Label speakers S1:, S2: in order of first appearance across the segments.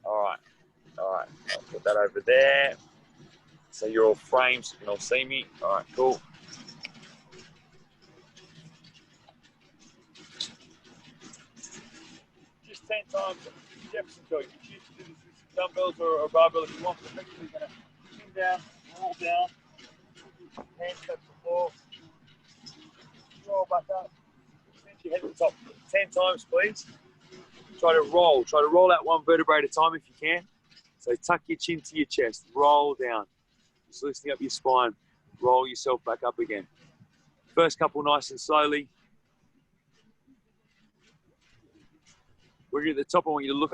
S1: All right. I'll put that over there. So you're all framed so you can all see me. All right, cool. Just 10 times Jefferson curl. You can choose to do this with dumbbells or a barbell if you want. But effectively, you're going to chin down, roll down, hands touch the floor, roll back up, extend your head to the top. 10 times, please. Try to roll out one vertebrae at a time if you can. So tuck your chin to your chest, roll down. Just loosening up your spine, roll yourself back up again. First couple nice and slowly. When you're at the top, I want you to look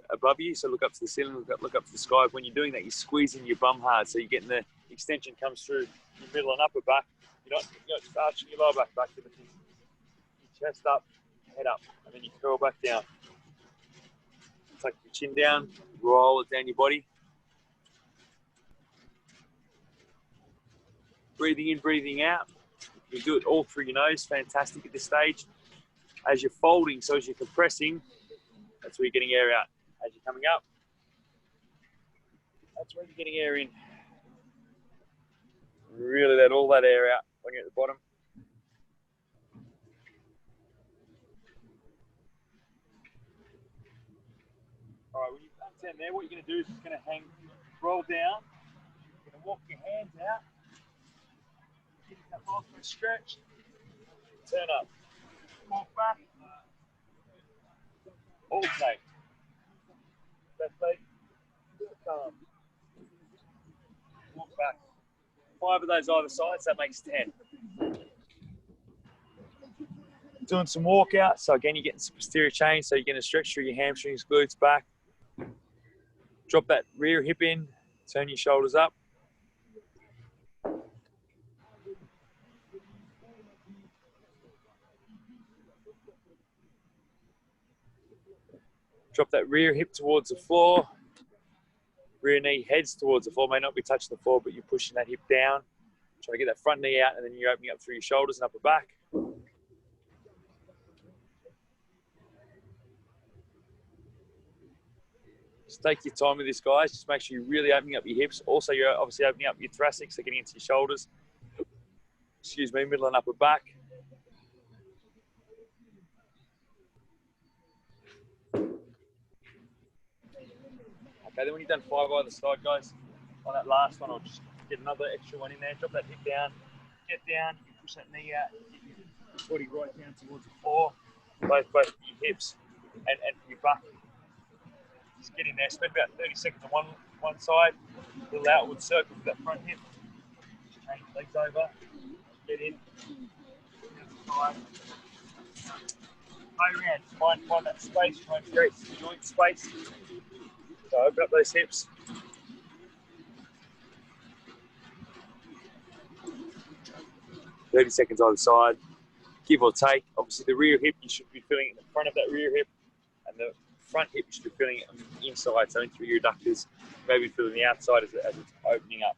S1: above you. So look up to the ceiling, look up to the sky. When you're doing that, you're squeezing your bum hard. So you're getting the extension comes through your middle and upper back. You're not just arching your lower back to the your chest up, head up, and then you curl back down. Tuck your chin down, roll it down your body. Breathing in, breathing out. You do it all through your nose. Fantastic at this stage. As you're folding, so as you're compressing, that's where you're getting air out. As you're coming up, that's where you're getting air in. Really let all that air out when you're at the bottom. All right, when you've done down there, what you're going to do is just going to roll down. You're going to walk your hands out. Give yourself off for a stretch. Turn up. Walk back. Alternate. Left leg. Calm. Walk back. 5 of those either side, so that makes 10. Doing some walkout. So again, you're getting some posterior chain, so you're going to stretch through your hamstrings, glutes back. Drop that rear hip in. Turn your shoulders up. Drop that rear hip towards the floor. Rear knee heads towards the floor. May not be touching the floor, but you're pushing that hip down. Try to get that front knee out, and then you're opening up through your shoulders and upper back. Just take your time with this, guys. Just make sure you're really opening up your hips. Also, you're obviously opening up your thoracic, so getting into your shoulders. Excuse me, middle and upper back. Okay, then when you've done 5 either side, guys, on that last one, I'll just get another extra one in there. Drop that hip down, get down, you push that knee out, get your body right down towards the floor, both your hips and your back. Just get in there, spend about 30 seconds on one side, little outward circle with that front hip. Just change legs over, get in, side. Play around, find that space, try and create some joint space. So open up those hips. $30 seconds either side, give or take. Obviously the rear hip, you should be feeling it in the front of that rear hip, and the front hip, you should be feeling it on the inside, so in through your adductors, maybe feeling the outside as it's opening up.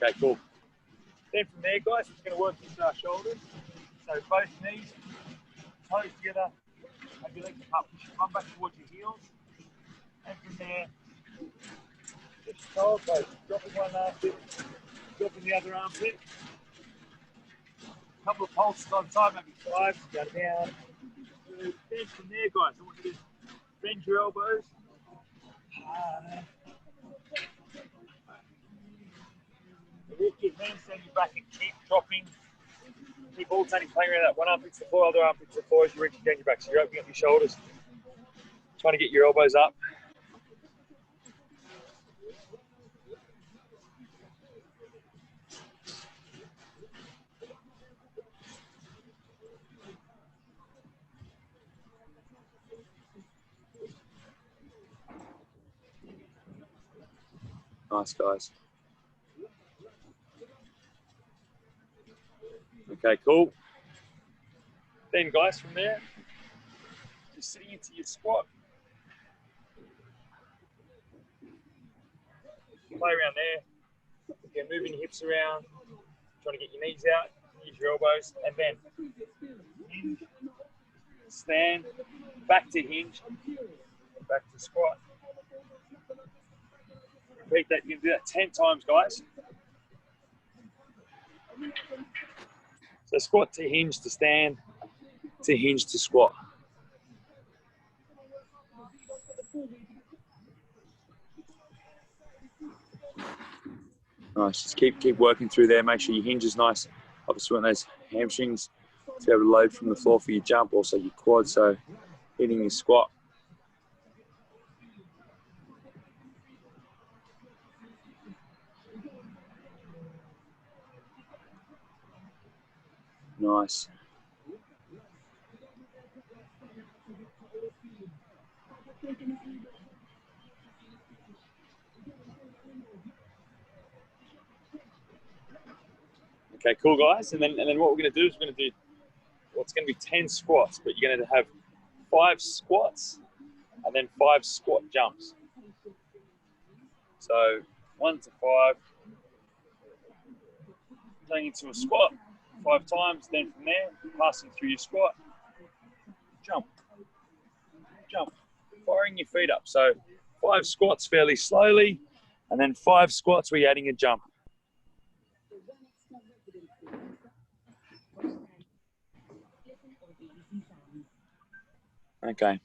S1: Okay, cool. Then from there, guys, we're going to work into our shoulders. So both knees, toes together, have your legs up, come back towards your heels. And from there, just toe pose, dropping one armpit, dropping the other armpit. A couple of pulses on time, maybe 5, go down. Then from there, guys, I want you to bend your elbows. Walk your hands down your back and keep dropping. Keep alternating, playing around that. One armpit to the floor, other armpit to the floor as you reach down your back. So you're opening up your shoulders, trying to get your elbows up. Nice, guys. Okay, cool. Then, guys, from there, just sitting into your squat. Play around there. Again, moving your hips around, trying to get your knees out. use your elbows, and then hinge, stand, back to hinge, back to squat. Repeat that. You can do that 10 times, guys. So squat to hinge to stand, to hinge to squat. Nice. Just keep working through there. Make sure your hinge is nice. Obviously, want those hamstrings to be able to load from the floor for your jump. Also, your quad. So hitting your squat. Nice. Okay, cool, guys. And then what we're going to do is we're going to do, well, it's going to be 10 squats, but you're going to have 5 squats and then 5 squat jumps. So 1 to 5, going into a squat 5 times. Then from there, passing through your squat, jump, jump, firing your feet up. So 5 squats fairly slowly, and then 5 squats where you're adding a jump. Okay.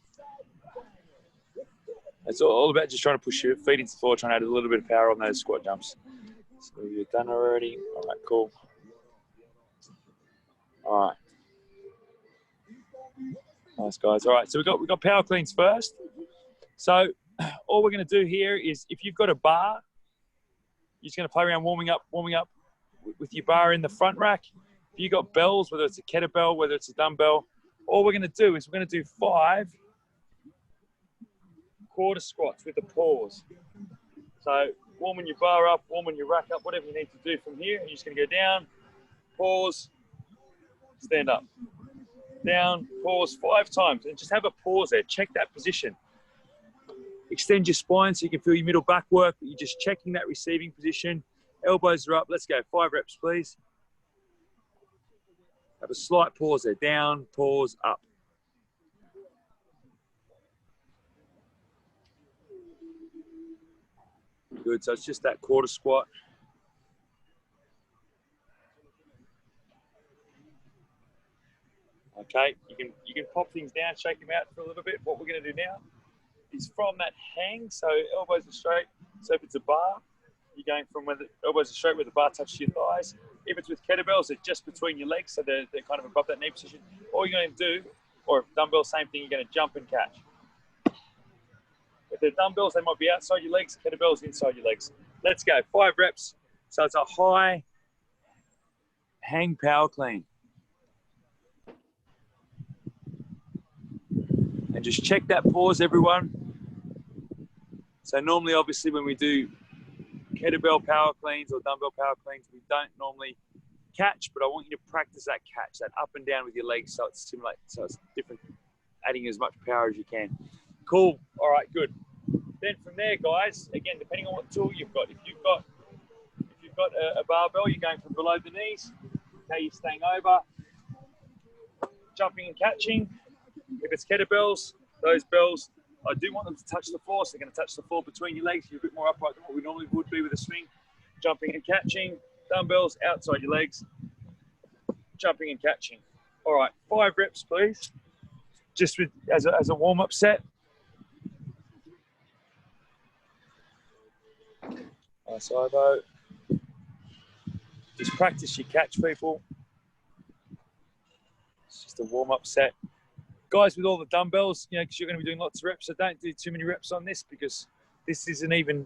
S1: It's all about just trying to push your feet into the floor, trying to add a little bit of power on those squat jumps. So you're done already. All right, cool. All right. Nice, guys. All right, so we've got power cleans first. So all we're going to do here is, if you've got a bar, you're just going to play around warming up with your bar in the front rack. If you've got bells, whether it's a kettlebell, whether it's a dumbbell, all we're going to do is we're going to do 5 quarter squats with a pause. So warming your bar up, warming your rack up, whatever you need to do from here. You're just going to go down, pause, stand up, down, pause 5 times, and just have a pause there. Check that position. Extend your spine so you can feel your middle back work, but you're just checking that receiving position. Elbows are up. Let's go. 5 reps, please. Have a slight pause there. Down, pause, up. Good. So it's just that quarter squat. Okay. You can pop things down, shake them out for a little bit. What we're going to do now is from that hang, so elbows are straight. So if it's a bar, you're going from where the elbows are straight, where the bar touches your thighs. If it's with kettlebells, they're just between your legs, so they're kind of above that knee position. All you're going to do, or dumbbells, same thing, you're going to jump and catch. If they're dumbbells, they might be outside your legs, kettlebells inside your legs. Let's go, 5 reps. So it's a high hang power clean. And just check that pause, everyone. So normally, obviously, when we do kettlebell power cleans or dumbbell power cleans, we don't normally catch, but I want you to practice that catch, that up and down with your legs, so it's different, adding as much power as you can. Cool. All right, good. Then from there, guys, again, depending on what tool you've got, if you've got a barbell, you're going from below the knees. Okay, you're staying over, jumping and catching. If it's kettlebells, those bells, I do want them to touch the floor, so they're going to touch the floor between your legs. You're a bit more upright than what we normally would be with a swing. Jumping and catching, dumbbells outside your legs, jumping and catching. All right, 5 reps, please. Just with as a warm-up set. Nice, Ivo. Just practice your catch, people. It's just a warm-up set. Guys, with all the dumbbells, because you're going to be doing lots of reps, so don't do too many reps on this, because this isn't even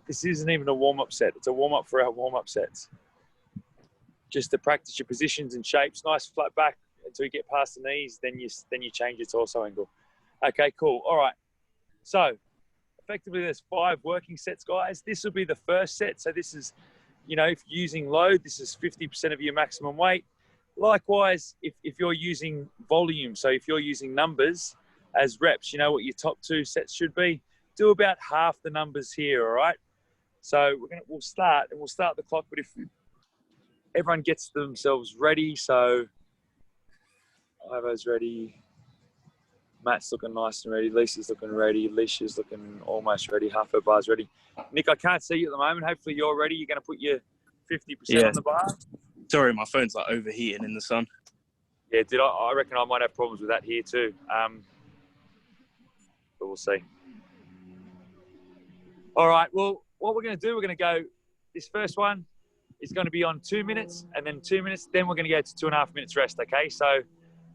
S1: a warm-up set. It's a warm-up for our warm-up sets. Just to practice your positions and shapes. Nice flat back until you get past the knees, then you change your torso angle. Okay, cool. All right. So effectively, there's 5 working sets, guys. This will be the first set. So this is, if you're using load, this is 50% of your maximum weight. Likewise, if you're using volume, so if you're using numbers as reps, you know what your top 2 sets should be. Do about half the numbers here, all right? So we'll start the clock. But everyone gets themselves ready. So Ivo's ready. Matt's looking nice and ready. Lisa's looking ready. Alicia's looking almost ready. Half her bar's ready. Nick, I can't see you at the moment. Hopefully you're ready. You're going to put your 50% on the bar.
S2: Sorry, my phone's like overheating in the sun.
S1: Yeah, I reckon I might have problems with that here too. But we'll see. All right. Well, what we're going to do, we're going to go. This first one is going to be on 2 minutes, and then 2 minutes. Then we're going to go to 2.5 minutes rest. Okay. So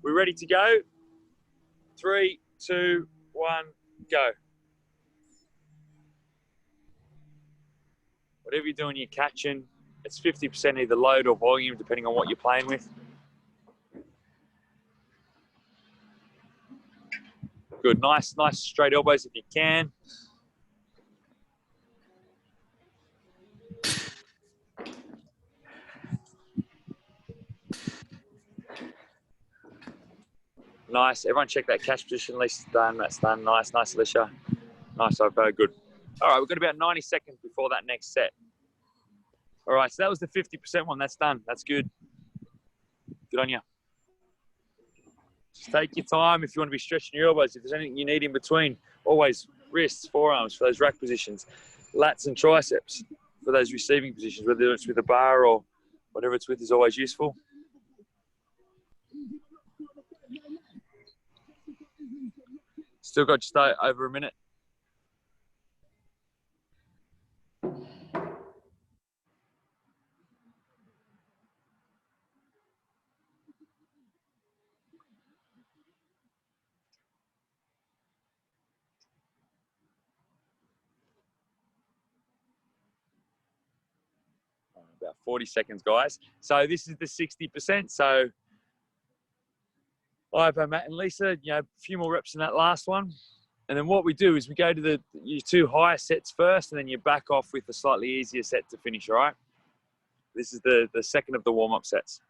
S1: we're ready to go. 3, 2, 1, go. Whatever you're doing, you're catching. It's 50% either load or volume, depending on what you're playing with. Good. Nice straight elbows if you can. Nice. Everyone check that catch position. Lisa's done. Matt's done. Nice, Alicia. Nice, Ivo. Good. All right, we've got about 90 seconds before that next set. All right, so that was the 50% one. That's done. That's good. Good on you. Just take your time if you want to be stretching your elbows. If there's anything you need in between, always wrists, forearms for those rack positions, lats and triceps for those receiving positions, whether it's with a bar or whatever it's with is always useful. Still got just over a minute. About 40 seconds, guys. So this is the 60%. So Ivo, Matt, and Lisa, a few more reps in that last one. And then what we do is we go to your 2 higher sets first, and then you back off with a slightly easier set to finish, all right? This is the second of the warm-up sets.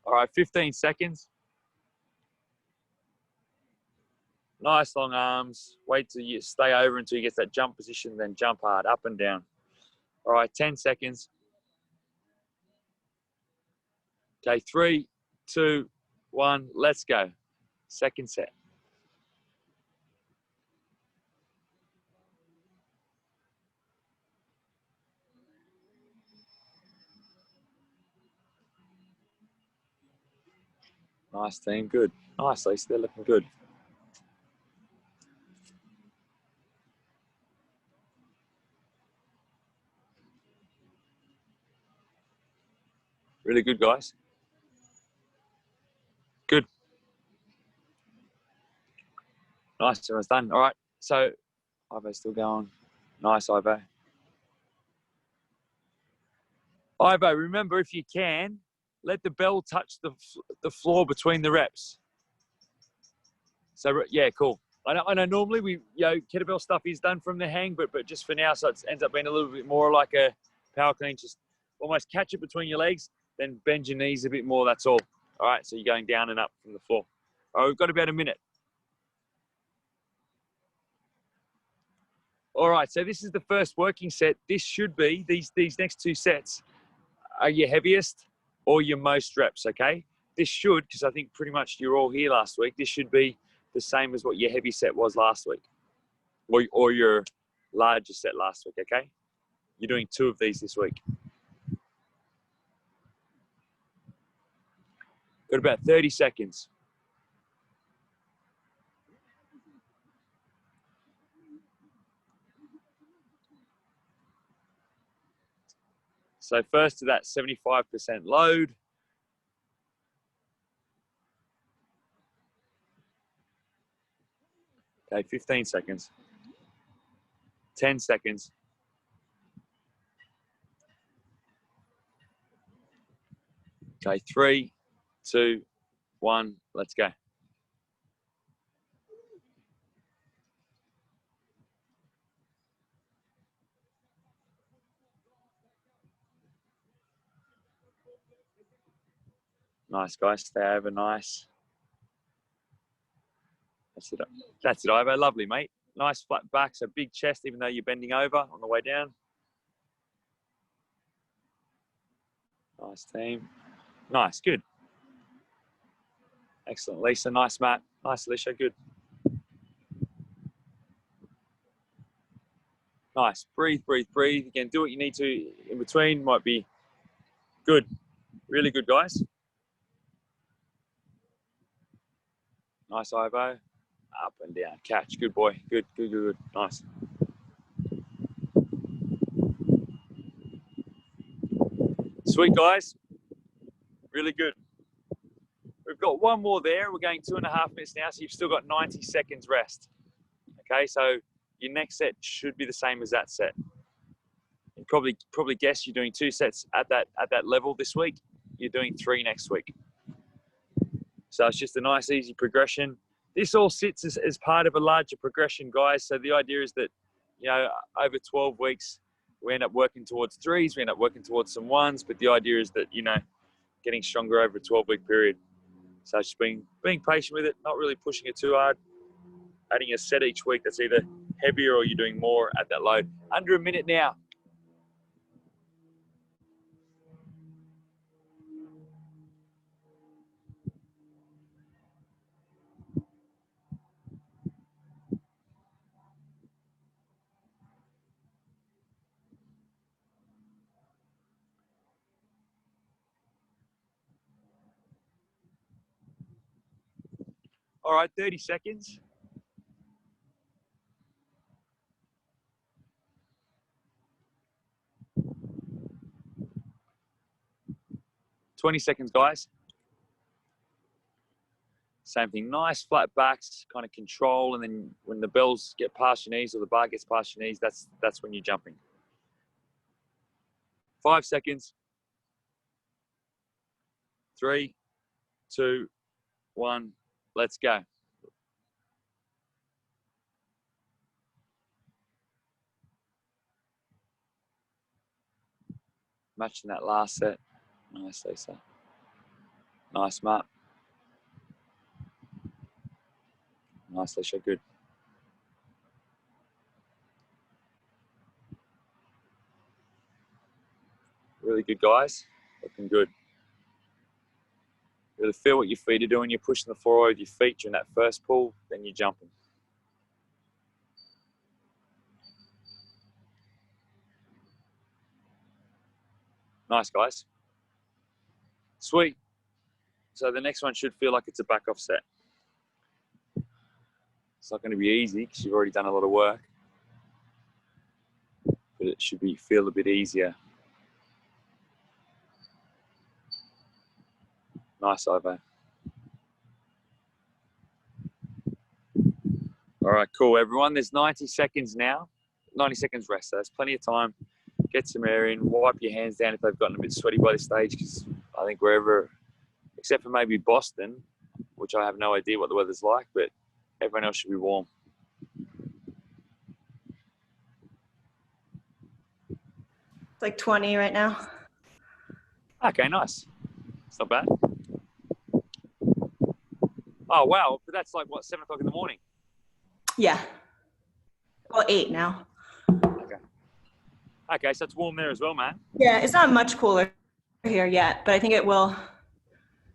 S1: All right, 15 seconds. Nice long arms. Wait till you stay over until you get that jump position, then jump hard, up and down. All right, 10 seconds. Okay, 3, 2, 1, let's go. Second set. Nice team, good. Nice, Lisa, they're looking good. Really good, guys. Good. Nice, everyone's done. All right, so Ivo's still going. Nice, Ivo. Ivo, remember, if you can, let the bell touch the floor between the reps. So, yeah, cool. I know normally kettlebell stuff is done from the hang, but just for now, so it ends up being a little bit more like a power clean. Just almost catch it between your legs, then bend your knees a bit more, that's all. All right, so you're going down and up from the floor. All right, we've got about a minute. All right, so this is the first working set. This should be, these next 2 sets are your heaviest or your most reps, okay? This should, because I think pretty much you're all here last week, this should be the same as what your heavy set was last week, or your larger set last week, okay? You're doing 2 of these this week. Got about 30 seconds. So first to that 75% load. Okay, 15 seconds. 10 seconds. Okay, 3, 2, 1, let's go. Nice, guys. Stay over, nice. That's it, Ivo. Lovely, mate. Nice flat back, so big chest, even though you're bending over on the way down. Nice team. Nice, good. Excellent, Lisa. Nice, Matt. Nice, Alicia. Good. Nice. Breathe, breathe, breathe. Again, do what you need to in between. Might be good. Really good, guys. Nice, Ivo. Up and down. Catch. Good boy. Good, good, good, good. Nice. Sweet, guys. Really good. We've got one more there. We're going 2.5 minutes now, so you've still got 90 seconds rest. Okay, so your next set should be the same as that set. You probably guess you're doing 2 sets at that level this week. You're doing 3 next week. So it's just a nice, easy progression. This all sits as part of a larger progression, guys. So the idea is that, you know, over 12 weeks, we end up working towards 3s, we end up working towards some 1s, but the idea is that, you know, getting stronger over a 12-week period. So just being patient with it, not really pushing it too hard, adding a set each week that's either heavier or you're doing more at that load. Under a minute now. All right, 30 seconds. Twenty seconds, guys. Same thing, nice flat backs, kind of control, and then when the bells get past your knees or the bar gets past your knees, that's when you're jumping. 5 seconds. 3, 2, 1, let's go. Matching that last set. Nice, Lisa. Nice, Matt. Nice, Lisa, good. Really good, guys. Looking good. Really feel what your feet are doing. You're pushing the floor with your feet during that first pull, then you're jumping. Nice, guys. Sweet. So the next one should feel like it's a back off set. It's not going to be easy because you've already done a lot of work, but it should feel a bit easier. Nice, Ivo. All right, cool, everyone. There's 90 seconds now. 90 seconds rest. So there's plenty of time. Get some air in. Wipe your hands down if they've gotten a bit sweaty by this stage, because I think wherever, except for maybe Boston, which I have no idea what the weather's like, but everyone else should be warm.
S3: It's like 20 right now.
S1: Okay, nice. It's not bad. Oh, wow. But that's like, what, 7 o'clock in the morning?
S3: Yeah. Well, 8 now.
S1: Okay. Okay, so it's warm there as well, man.
S3: Yeah, it's not much cooler here yet, but I think it will.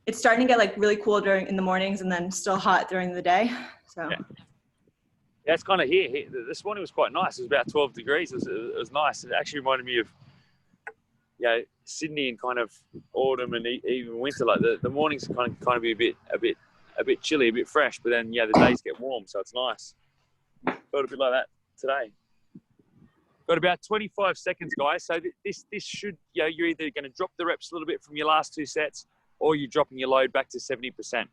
S3: It's starting to get like really cool in the mornings and then still hot during the day. So.
S1: Yeah, it's kind of here. This morning was quite nice. It was about 12 degrees. It was nice. It actually reminded me of, you know, Sydney in kind of autumn and even winter. Like the mornings kind of be a bit chilly, a bit fresh, but then yeah, the days get warm, so it's nice. Felt a bit like that today. Got about 25 seconds, guys. So this should, you know, you're either going to drop the reps a little bit from your last 2 sets, or you're dropping your load back to 70%.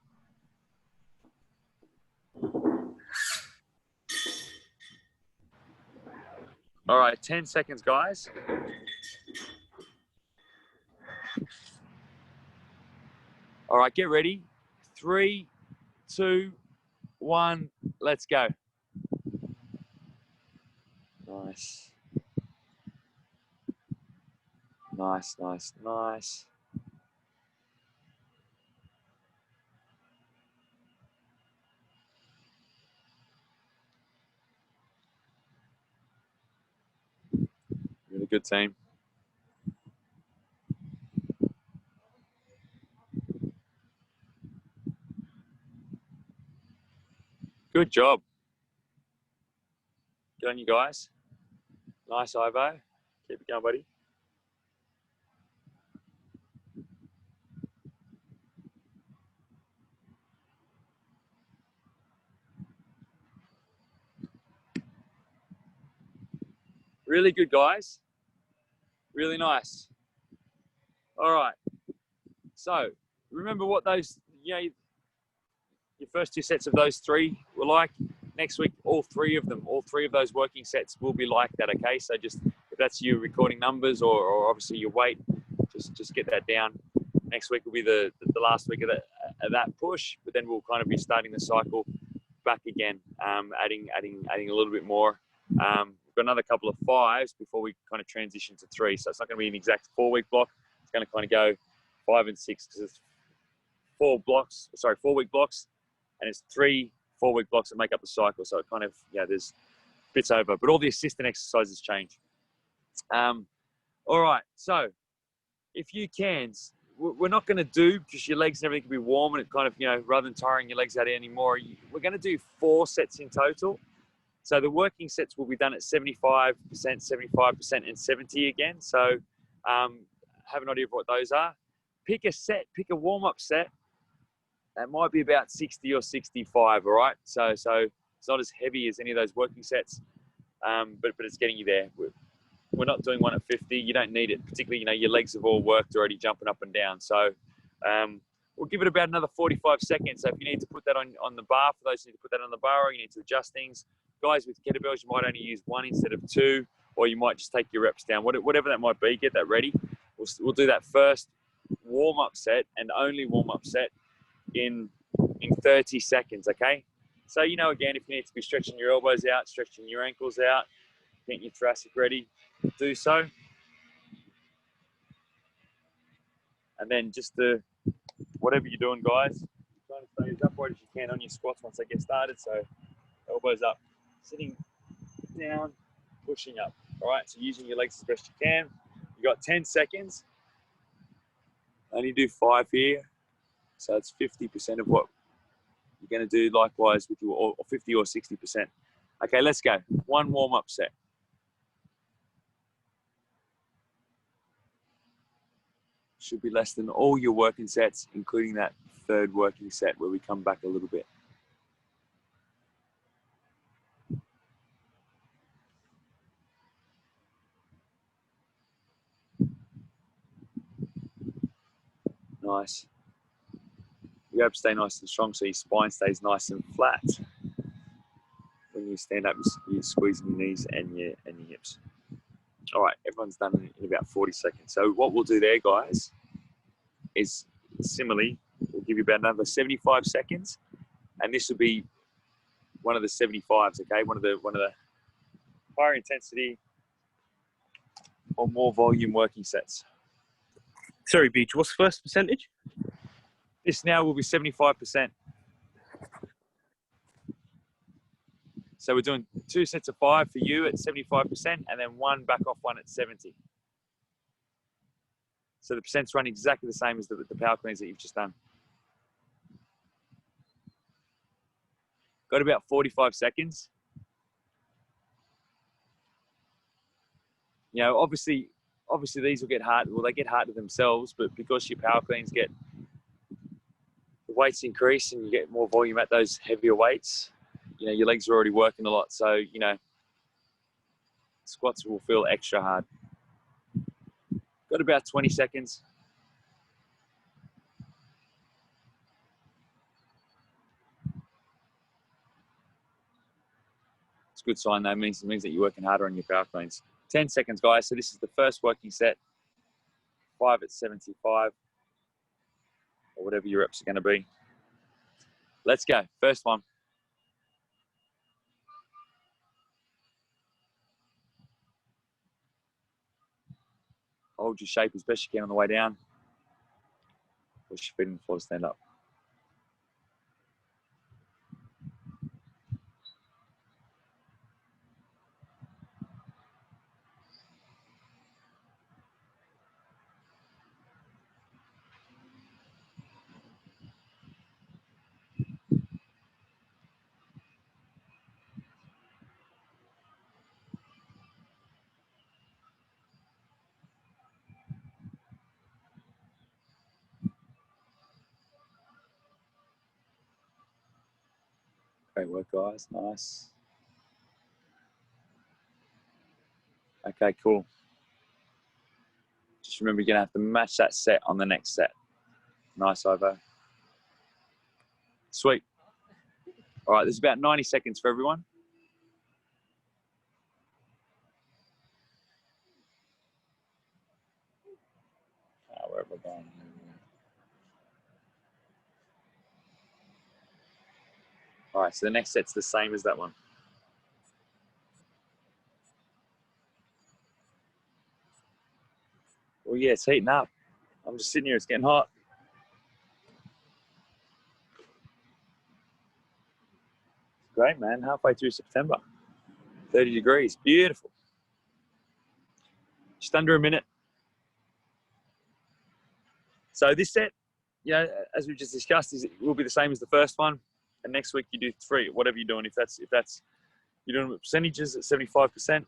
S1: All right, 10 seconds, guys. All right, get ready. 3, 2, 1, let's go. Nice. Nice, nice, nice.
S4: good, team. Good job. Good on you guys. Nice, Ivo. Keep it going, buddy. Really good, guys. Really nice. All right. So remember what those, your first 2 sets of those 3 were like. Next week, all 3 of those working sets will be like that. Okay. So just, if that's you recording numbers or obviously your weight, just get that down. Next week will be the last week of that push, but then we'll kind of be starting the cycle back again, adding a little bit more. We've got another couple of 5s before we kind of transition to 3. So it's not going to be an exact 4-week block. It's going to kind of go 5 and 6 because it's 4-week blocks, and it's 3 4-week blocks that make up the cycle. So it kind of, there's bits over, but all the assistant exercises change. All right. So if you can, we're not going to do, because your legs and everything can be warm and it kind of, rather than tiring your legs out anymore, we're going to do 4 sets in total. So the working sets will be done at 75%, 75%, and 70 again. So have an idea of what those are. Pick a warm-up set that might be about 60 or 65, all right? So it's not as heavy as any of those working sets, but it's getting you there. We're not doing one at 50. You don't need it, particularly, your legs have all worked already jumping up and down. So we'll give it about another 45 seconds. So if you need to put that on the bar, for those who need to put that on the bar, or you need to adjust things, guys with kettlebells, you might only use 1 instead of 2, or you might just take your reps down. Whatever that might be, get that ready. We'll do that first warm-up set and only warm-up set in 30 seconds, okay? So, again, if you need to be stretching your elbows out, stretching your ankles out, getting your thoracic ready, do so. And then just whatever you're doing, guys, try to stay as upright as you can on your squats once they get started. So elbows up, sitting down, pushing up. All right, so using your legs as best you can. You got 10 seconds. Only do 5 here. So it's 50% of what you're going to do likewise with your, or 50 or 60%. Okay, let's go. 1 warm-up set. Should be less than all your working sets, including that 3rd working set where we come back a little bit. Nice. You have to stay nice and strong so your spine stays nice and flat. When you stand up, you're squeezing your knees and your hips. All right, everyone's done in about 40 seconds. So what we'll do there, guys, is similarly, we'll give you about another 75 seconds, and this will be one of the 75s, okay? One of the higher intensity or more volume working sets.
S2: Sorry, Beach, what's the first percentage?
S4: This now will be 75%. So we're doing 2 sets of 5 for you at 75%, and then 1 back off 1 at 70. So the percents run exactly the same as the power cleans that you've just done. Got about 45 seconds. Obviously these will get hard. Well, they get harder themselves, but because your power cleans the weights increase and you get more volume at those heavier weights, your legs are already working a lot. So, squats will feel extra hard. Got about 20 seconds. It's a good sign though. It means that you're working harder on your power cleans. 10 seconds, guys. So this is the first working set. 5 at 75, or whatever your reps are going to be. Let's go. First one. Hold your shape as best you can on the way down. Push your feet on the floor to stand up. Great work, guys. Nice. Okay, cool. Just remember, you're going to have to match that set on the next set. Nice, Ivo. Sweet. All right, there's about 90 seconds for everyone. Where have I gone? All right, so the next set's the same as that one. Well, yeah, it's heating up. I'm just sitting here, it's getting hot. Great, man. Halfway through September. 30 degrees. Beautiful. Just under a minute. So this set, you know, as we just discussed, will be the same as the first one. And next week you do 3, whatever you're doing. If that's you're doing percentages at 75%.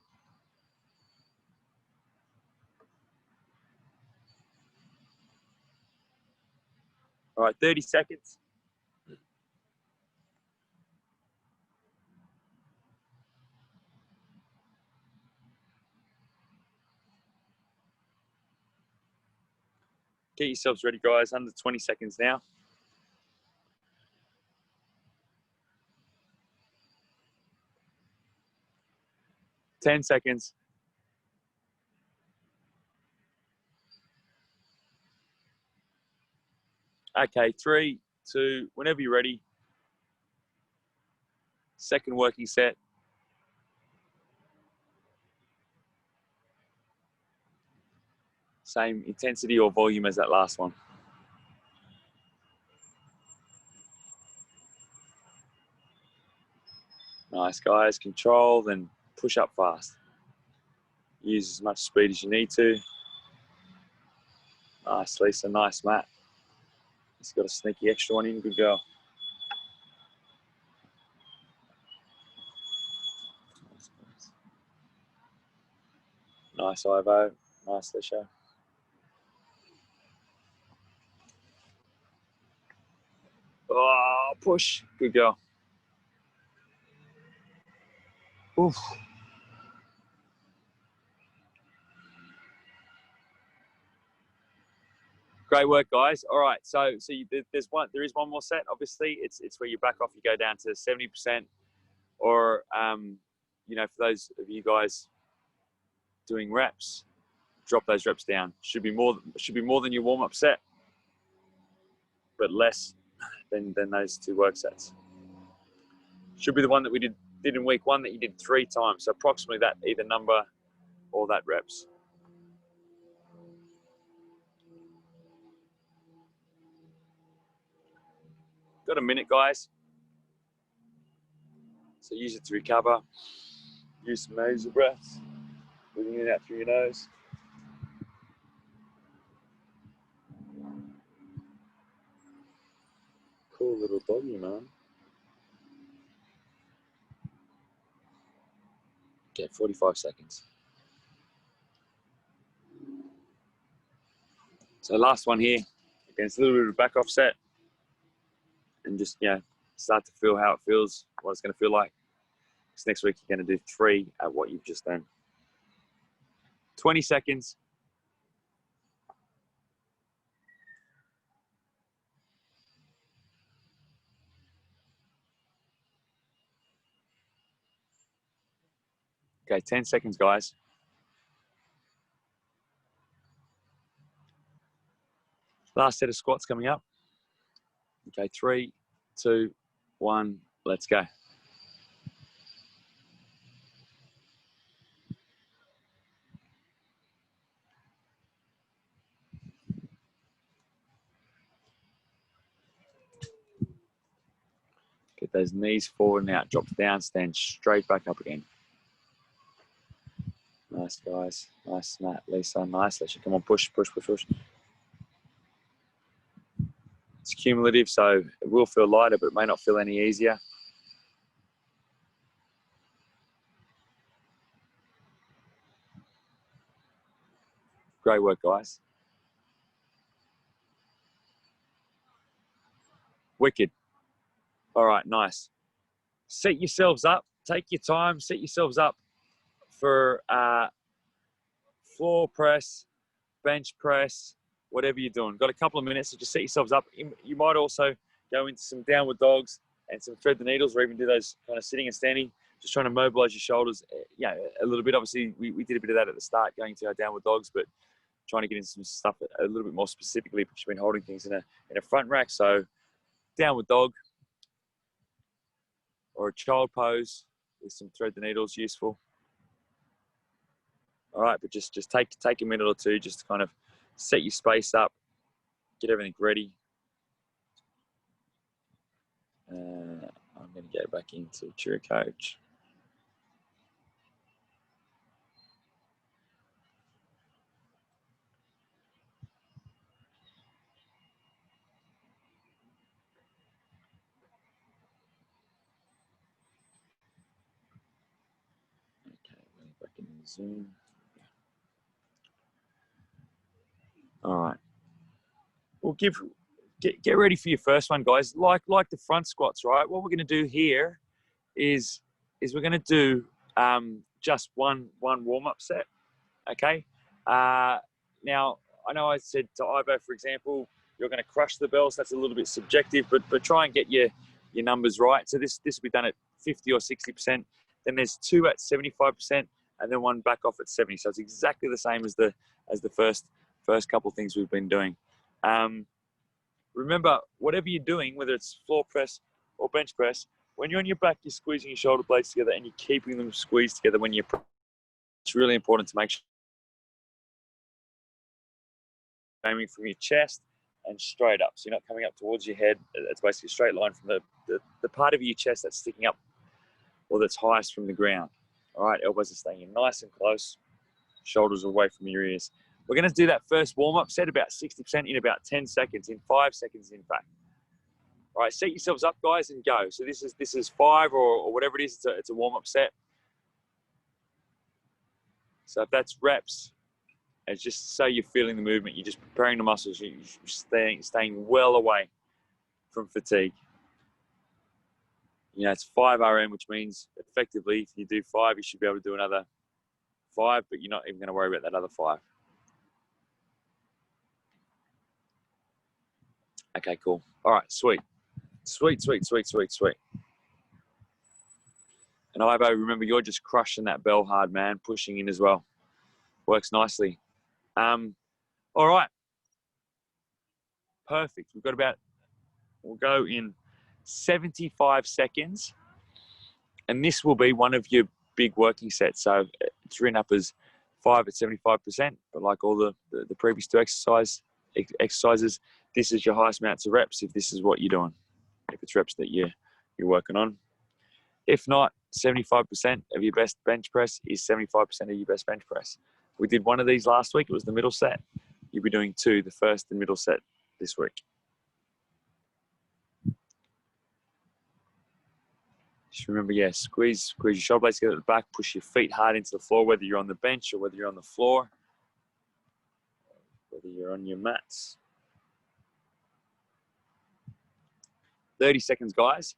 S4: All right, 30 seconds. Get yourselves ready, guys. Under 20 seconds now. Ten seconds. Okay, 3, 2, whenever you're ready. Second working set. Same intensity or volume as that last one. Nice, guys. Control, then push up fast. Use as much speed as you need to. Nice, Lisa. Nice, Matt. He's got a sneaky extra one in. Good girl. Nice, Ivo. Nice, Lisha. Oh, push. Good girl. Oof. Great work, guys. All right, so there is one more set. Obviously, it's where you back off. You go down to 70%, or you know, for those of you guys doing reps, drop those reps down. Should be more than your warm up set, but less than those 2 work sets. Should be the one that we did in week 1 that you did 3 times. So approximately that either number or that reps. Got a minute, guys. So use it to recover. Use some nasal breaths. Breathing in and out through your nose. Cool little doggy, man. Okay, 45 seconds. So last one here. Again, it's a little bit of a back off set. And just, start to feel how it feels, what it's going to feel like. Because next week you're going to do 3 at what you've just done. 20 seconds. Okay, 10 seconds, guys. Last set of squats coming up. Okay, 3, 2, 1, let's go. Get those knees forward and out, drop down, stand straight back up again. Nice, guys. Nice, Matt, Lisa. Nice, Lisa. Come on, push, push, push, push. It's cumulative, so it will feel lighter, but it may not feel any easier. Great work, guys. Wicked. All right, nice. set yourselves up. Take your time. Set yourselves up for floor press, bench press, whatever you're doing. Got a couple of minutes, so just set yourselves up. You might also go into some downward dogs and some thread the needles, or even do those kind of sitting and standing, just trying to mobilize your shoulders, a little bit. Obviously, we did a bit of that at the start, going to our downward dogs, but trying to get into some stuff a little bit more specifically, because you've been holding things in a front rack. So downward dog or a child pose with some thread the needles, useful. All right, but just take a minute or two just to kind of set your space up, get everything ready. I'm going to go back into True Coach. Okay, back in Zoom. All right. We'll get ready for your first one, guys. Like the front squats, right? What we're going to do here is we're going to do just one warm-up set, okay? Now, I know I said to Ivo, for example, you're going to crush the bells. That's a little bit subjective, but try and get your numbers right. So this will be done at 50 or 60%. Then there's 2 at 75%, and then 1 back off at 70. So it's exactly the same as the first couple of things we've been doing. Remember, whatever you're doing, whether it's floor press or bench press, when you're on your back, you're squeezing your shoulder blades together and you're keeping them squeezed together when you're pressing. It's really important to make sure you're aiming from your chest and straight up. So you're not coming up towards your head. It's basically a straight line from the part of your chest that's sticking up or that's highest from the ground. All right, elbows are staying in nice and close, shoulders away from your ears. We're going to do that first warm-up set about 60% in about 10 seconds, in 5 seconds, in fact. All right, set yourselves up, guys, and go. So this is 5 or whatever it is. It's a warm-up set. So if that's reps, it's just so you're feeling the movement. You're just preparing the muscles. You're staying well away from fatigue. You know, it's 5 RM, which means effectively, if you do 5, you should be able to do another 5, but you're not even going to worry about that other 5. Okay, cool. All right, sweet. Sweet. And Ivo, remember, you're just crushing that bell hard, man, pushing in as well. Works nicely. All right. Perfect. We'll go in 75 seconds. And this will be one of your big working sets. So it's written up as 5 at 75%, but like all the previous 2 exercises, this is your highest amounts of reps if this is what you're doing, if it's reps that you're working on. If not, 75% of your best bench press is 75% of your best bench press. We did one of these last week. It was the middle set. You'll be doing 2, the first and middle set this week. Just remember, squeeze your shoulder blades together at the back, push your feet hard into the floor, whether you're on the bench or whether you're on the floor, whether you're on your mats. 30 seconds, guys.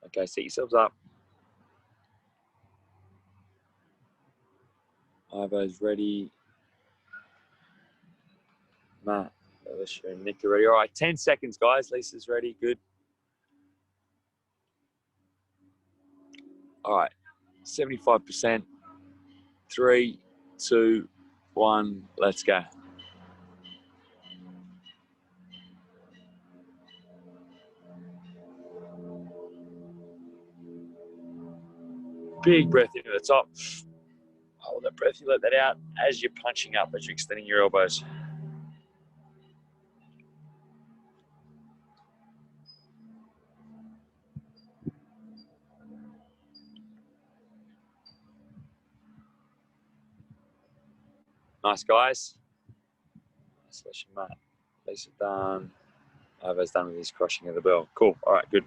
S4: Okay, set yourselves up. Ivo's ready. Matt, Alicia, and Nick are ready. All right, 10 seconds, guys. Lisa's ready. Good. All right, 75%. 3, 2, 1, let's go. Big breath into the top. Hold that breath, you let that out as you're punching up, as you're extending your elbows. Nice, guys. Nice session, Matt. Lisa done. Ivo's done with his crushing of the bell. Cool. All right, good.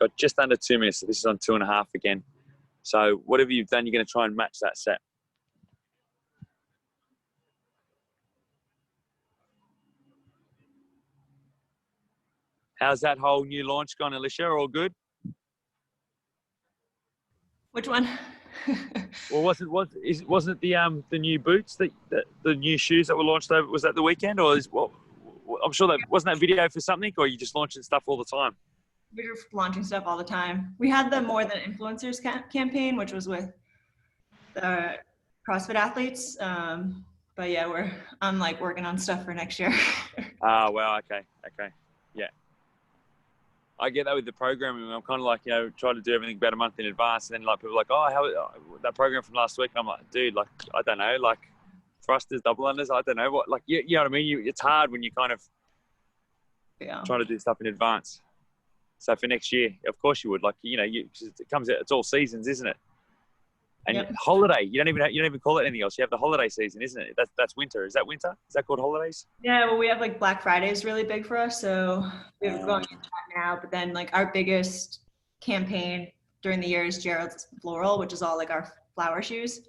S4: Got just under 2 minutes, so this is on 2.5 again. So whatever you've done, you're going to try and match that set. How's that whole new launch gone, Alicia? All good?
S3: Which one?
S4: Well, wasn't it the new boots that the new shoes that were launched over? Was that the weekend, or I'm sure that wasn't that video for something, or you just launching stuff all the time?
S3: We're launching stuff all the time. We had the More Than Influencers campaign, which was with the CrossFit athletes. But yeah, I'm like working on stuff for next year.
S4: Ah, well, okay, yeah. I get that with the programming. I'm kind of like, try to do everything about a month in advance, and then like people are like, how that program from last week? And I'm like, dude, like I don't know, like thrusters, double unders, I don't know what, like you know what I mean? It's hard when you kind of trying to do stuff in advance. So for next year, of course you would, like it comes out. It's all seasons, isn't it? And
S3: Yep.
S4: holiday, you don't even call it anything else. You have the holiday season, isn't it? That's winter. Is that winter? Is that called holidays?
S3: Yeah, well, we have like Black Friday is really big for us, so we're going into that now. But then like our biggest campaign during the year is Gerald's Floral, which is all like our flower shoes.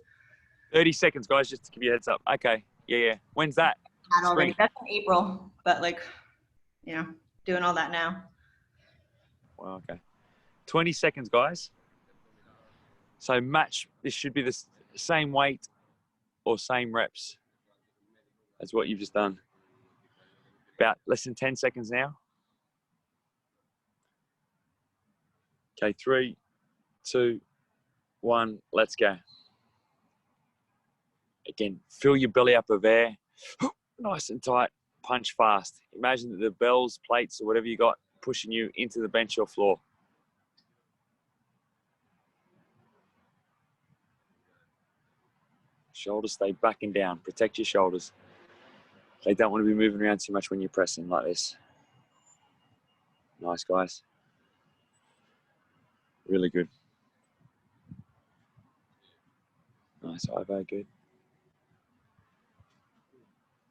S4: 30 seconds, guys, just to give you a heads up. Okay, yeah. When's that?
S3: That already. That's in April, but like, doing all that now.
S4: Well, okay. 20 seconds, guys. So match, this should be the same weight or same reps as what you've just done. About less than 10 seconds now. Okay, 3, 2, 1, let's go. Again, fill your belly up of air. Nice and tight, punch fast. Imagine that the bells, plates, or whatever you got pushing you into the bench or floor. Shoulders stay back and down. Protect your shoulders. They don't want to be moving around too much when you're pressing like this. Nice, guys. Really good. Nice, Ivo, good.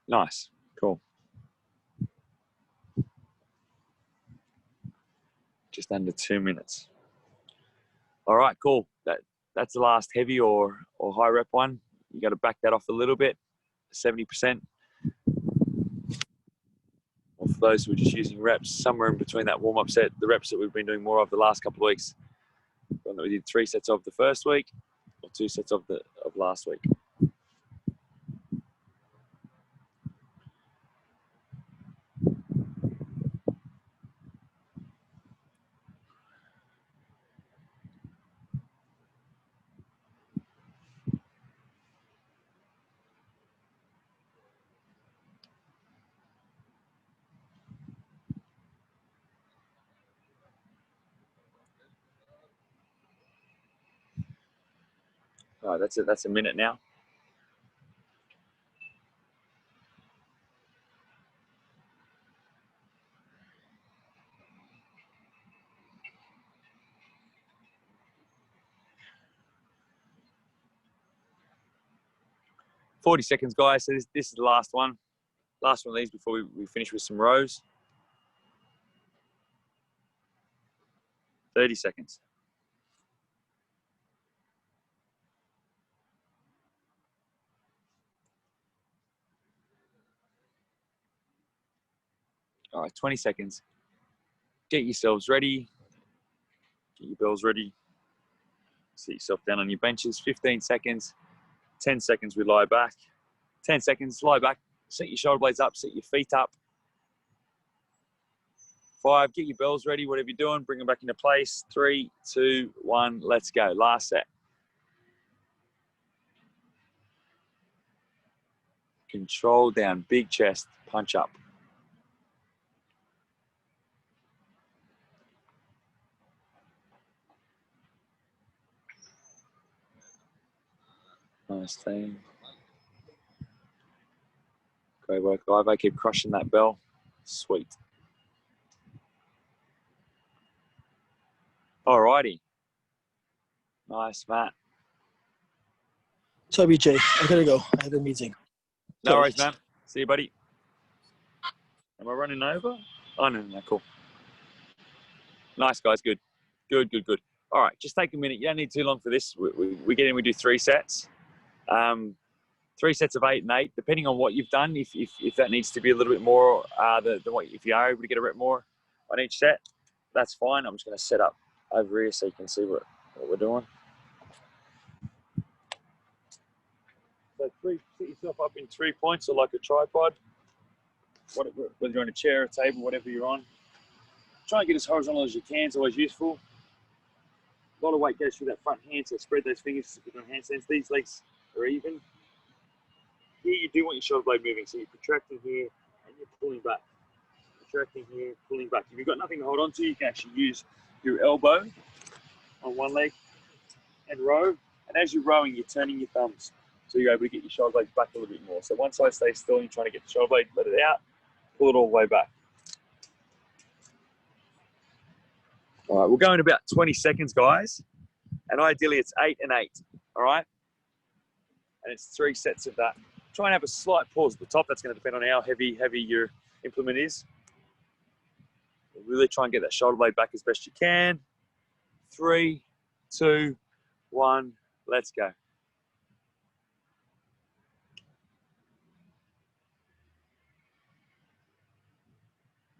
S4: Nice, cool. Just under 2 minutes. All right, cool. That's the last heavy or high rep one. You got to back that off a little bit, 70%. Or for those who are just using reps, somewhere in between that warm-up set, the reps that we've been doing more of the last couple of weeks. One that we did 3 sets of the first week, or 2 sets of last week. All right, that's it. That's a minute now. "40 seconds, guys. So this is the last one. Last one of these before we finish with some rows. 30 seconds. All right, 20 seconds. Get yourselves ready. Get your bells ready. Sit yourself down on your benches. 15 seconds. 10 seconds, we lie back. 10 seconds, lie back. Set your shoulder blades up. Set your feet up. 5, get your bells ready. Whatever you're doing, bring them back into place. 3, 2, 1, let's go. Last set. Control down, big chest, punch up. Nice thing. Great work, Ivo. Keep crushing that bell. Sweet. Alrighty. Nice, Matt.
S5: So, BJ, I gotta go. I have a meeting.
S4: No worries, man. See you, buddy. Am I running over? Oh, no, cool. Nice, guys. Good. Good. All right, just take a minute. You don't need too long for this. We get in, we do 3 sets. 3 sets of 8 and 8, depending on what you've done. If that needs to be a little bit more than what, if you are able to get a rep more on each set, that's fine. I'm just going to set up over here so you can see what we're doing. So sit yourself up in 3 points or like a tripod, whether you're on a chair, a table, whatever you're on. Try and get as horizontal as you can. It's always useful. A lot of weight goes through that front hand, so spread those fingers to put on handstands. These legs are even. Here you do want your shoulder blade moving, so you're contracting here and you're pulling back. Contracting here, pulling back. If you've got nothing to hold on to, you can actually use your elbow on one leg and row. And as you're rowing, you're turning your thumbs, so you're able to get your shoulder blades back a little bit more. So one side stays still and you're trying to get the shoulder blade, let it out, pull it all the way back. All right, we'll go in about 20 seconds, guys. And ideally it's 8 and 8, all right? And it's 3 sets of that. Try and have a slight pause at the top. That's going to depend on how heavy your implement is. Really try and get that shoulder blade back as best you can. 3, 2, 1, let's go.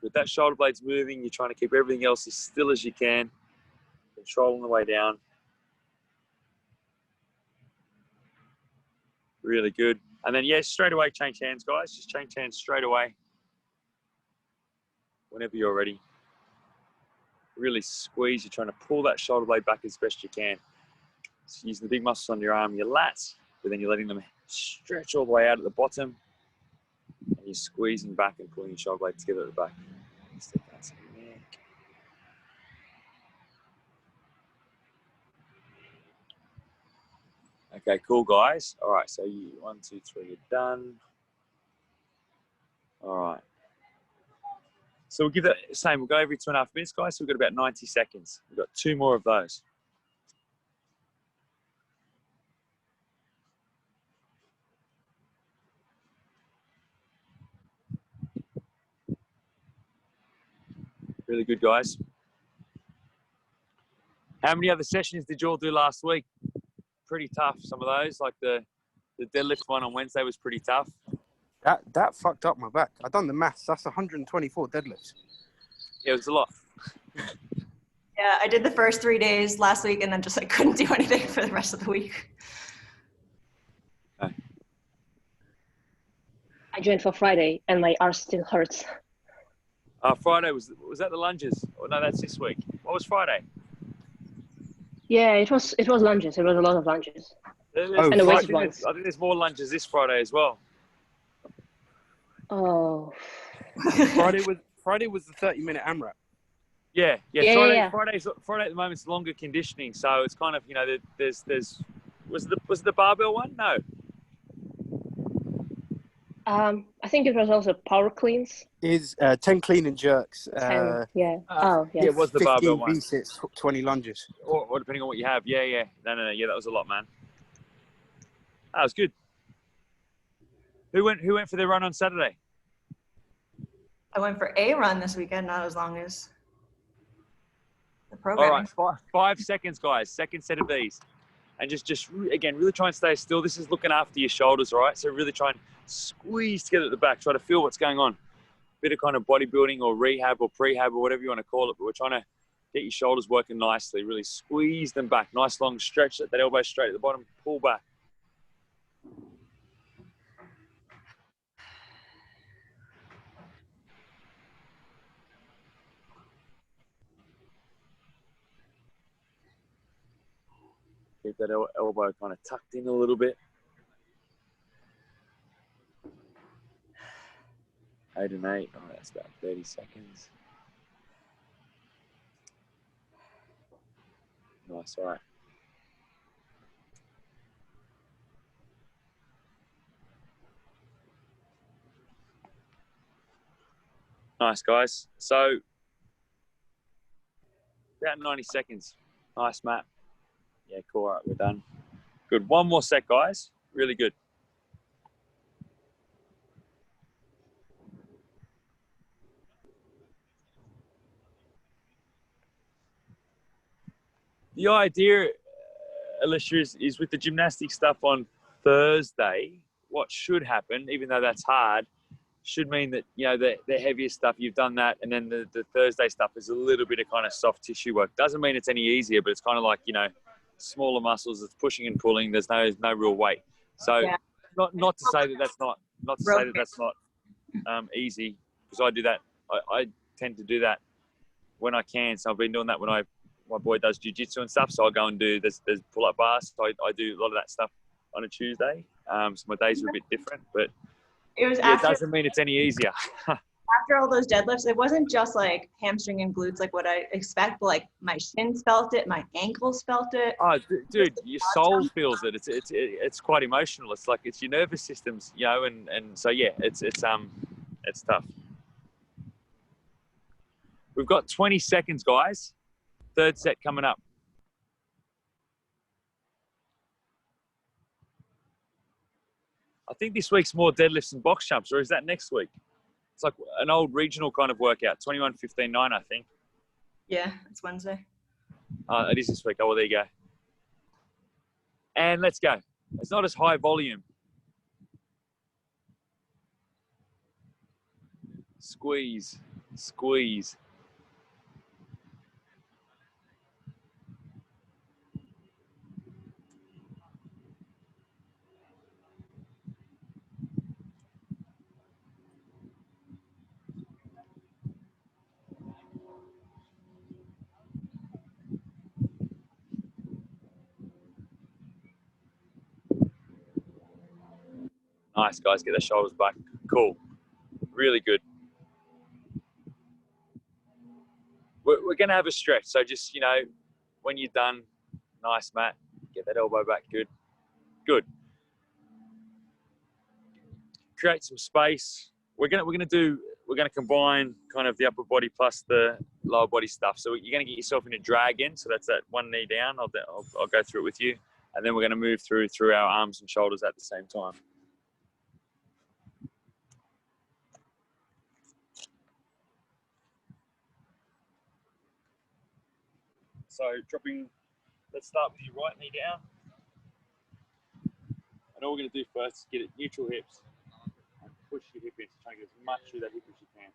S4: With that shoulder blade's moving, you're trying to keep everything else as still as you can. Controlling the way down. Really good. And then, yeah, straight away change hands, guys. Just change hands straight away whenever you're ready. Really squeeze. You're trying to pull that shoulder blade back as best you can. So using the big muscles on your arm, your lats, but then you're letting them stretch all the way out at the bottom. And you're squeezing back and pulling your shoulder blade together at the back. Step down to the neck. Okay, cool, guys. All right, so 1, 2, 3, you're done. All right. So we'll give that the same. We'll go every 2.5 minutes, guys. So we've got about 90 seconds. We've got 2 more of those. Really good, guys. How many other sessions did you all do last week? Pretty tough, some of those. Like the deadlift one on Wednesday was pretty tough.
S6: That fucked up my back. I done the maths. That's 124 deadlifts.
S4: Yeah, it was a lot.
S3: Yeah, I did the first 3 days last week and then just couldn't do anything for the rest of the week.
S4: Okay.
S7: I joined for Friday and my arse still hurts.
S4: Friday, was that the lunges? Oh, no, that's this week. What was Friday?
S7: Yeah, it was lunges. It was a lot of lunges.
S6: Oh,
S7: And the
S4: I
S7: weighted
S4: think
S7: ones.
S4: I think there's more lunges this Friday as well.
S7: Oh.
S6: Friday was the 30-minute AMRAP.
S4: Yeah.
S7: Yeah.
S4: Friday at the moment is longer conditioning, so it's kind of, you know, there's was the barbell one? No.
S7: I think it was also power cleans.
S6: Is 10 clean and jerks.
S7: 10, yeah.
S4: Yeah, it was the
S6: 15
S4: barbell one.
S6: V-sits, 20 lunges.
S4: Or depending on what you have. Yeah. No. Yeah, that was a lot, man. That was good. Who went for their run on Saturday?
S3: I went for a run this weekend, not as long as the
S4: All
S3: program.
S4: right, 5 seconds, guys. Second set of these. And just again, really try and stay still. This is looking after your shoulders, all right? So really try and squeeze together at the back. Try to feel what's going on. Bit of kind of bodybuilding or rehab or prehab or whatever you want to call it. But we're trying to get your shoulders working nicely. Really squeeze them back. Nice long stretch. Let that elbow straight at the bottom. Pull back. Keep that elbow kind of tucked in a little bit. 8 and 8. Oh, that's about 30 seconds. Nice, all right. Nice, guys. So, about 90 seconds. Nice, Matt. Yeah, cool. All right, we're done. Good. One more set, guys. Really good. The idea, Alicia, is with the gymnastic stuff on Thursday, what should happen, even though that's hard, should mean that, you know, the heavier stuff, you've done that, and then the Thursday stuff is a little bit of kind of soft tissue work. Doesn't mean it's any easier, but it's kind of like, you know, smaller muscles, it's pushing and pulling, there's no real weight. So
S3: Yeah.
S4: not to say that that's not easy, because I do that. I tend to do that when I can. So I've been doing that when my boy does jiu-jitsu and stuff. So I go and do there's pull-up bars. So I do a lot of that stuff on a Tuesday. So my days are a bit different, but
S3: It was
S4: it
S3: after
S4: doesn't mean it's any easier.
S3: after all those deadlifts. It wasn't just like hamstring and glutes like what I expect, but like my shins felt it, my ankles felt it.
S4: Oh, dude, your soul feels it. It's quite emotional. It's like it's your nervous systems, you know, and so yeah, it's tough. We've got 20 seconds, guys. Third set coming up. I think this week's more deadlifts and box jumps, or is that next week? It's like an old regional kind of workout, 21-15-9, I think.
S3: Yeah, it's Wednesday.
S4: It is this week. Oh, well, there you go. And let's go. It's not as high volume. Squeeze, squeeze. Nice, guys. Get the shoulders back. Cool. Really good. We're going to have a stretch. So just, you know, when you're done, nice, Matt. Get that elbow back. Good. Good. Create some space. We're gonna combine kind of the upper body plus the lower body stuff. So you're gonna get yourself in a drag in. So that's that one knee down. I'll go through it with you, and then we're gonna move through our arms and shoulders at the same time. So let's start with your right knee down. And all we're gonna do first is get it neutral hips and push your hip in. So try and get as much through that hip as you can.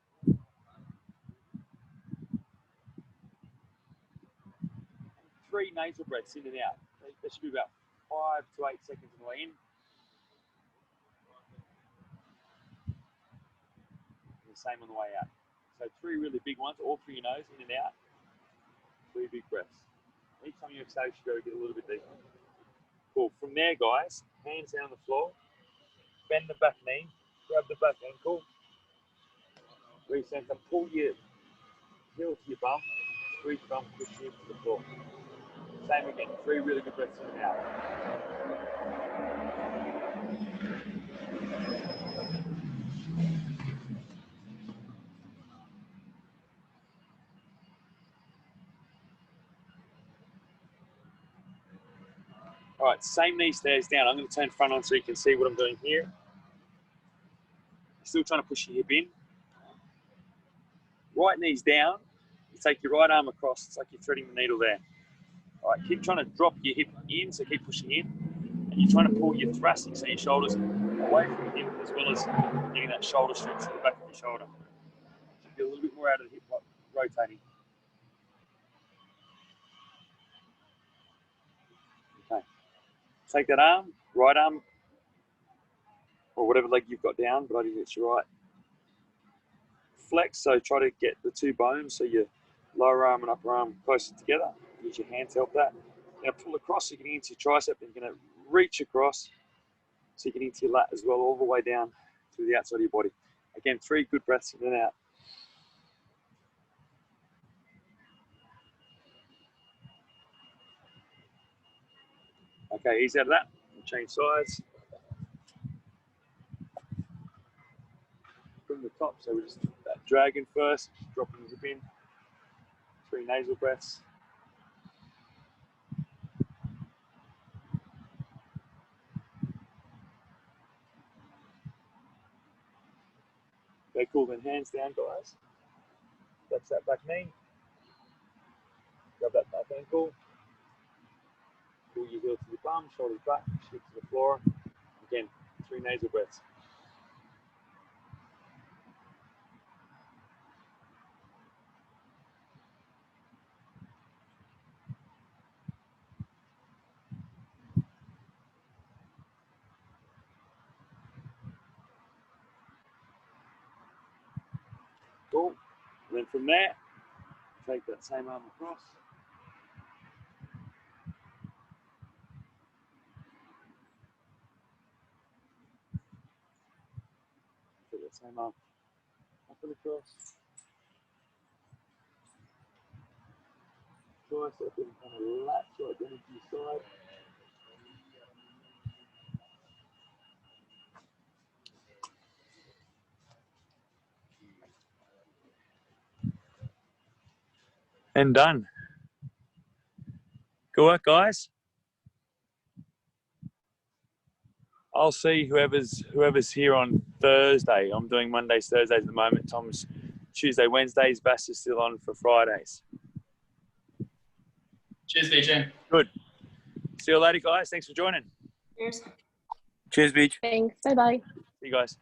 S4: 3 nasal breaths in and out. That should be about 5 to 8 seconds on the way in. And the same on the way out. So 3 really big ones, all through your nose, in and out. 3 big breaths. Each time you exhale, you should go get a little bit deeper. Cool. From there, guys, hands down on the floor. Bend the back knee. Grab the back ankle. Recenter. Pull your heel to your bum. Squeeze your bum, push your hip to the floor. Same again. 3 really good breaths in and out. All right, same knee stays down. I'm going to turn front on so you can see what I'm doing here. Still trying to push your hip in. Right knee's down. You take your right arm across. It's like you're threading the needle there. All right, keep trying to drop your hip in, so keep pushing in. And you're trying to pull your thoracic, so your shoulders away from the hip, as well as getting that shoulder stretch to the back of your shoulder. Should be a little bit more out of the hip, rotating. Okay. Take that arm, right arm, or whatever leg you've got down, but I think it's your right. Flex, so try to get the 2 bones, so your lower arm and upper arm closer together. Use your hand to help that. Now pull across, so you're getting into your tricep, and you're going to reach across, so you get into your lat as well, all the way down through the outside of your body. Again, 3 good breaths in and out. Okay, ease out of that. We'll change sides. From the top, so we're just that dragon first, dropping the hip in. 3 nasal breaths. Okay, cool. Then hands down, guys. Flex that back knee. Grab that back ankle. Pull your heel to your bum, shoulders back, shift to the floor. Again, 3 nasal breaths. Cool. And then from there, take that same arm across. Take that same arm up and across. Tricep and kind of latch right down to your side. And done. Good work, guys. I'll see whoever's here on Thursday. I'm doing Mondays, Thursdays at the moment. Tom's Tuesday, Wednesdays. Bass is still on for Fridays.
S8: Cheers, BJ.
S4: Good. See you later, guys. Thanks for joining.
S3: Cheers.
S2: Cheers, Beach.
S7: Thanks. Bye bye.
S4: See you guys.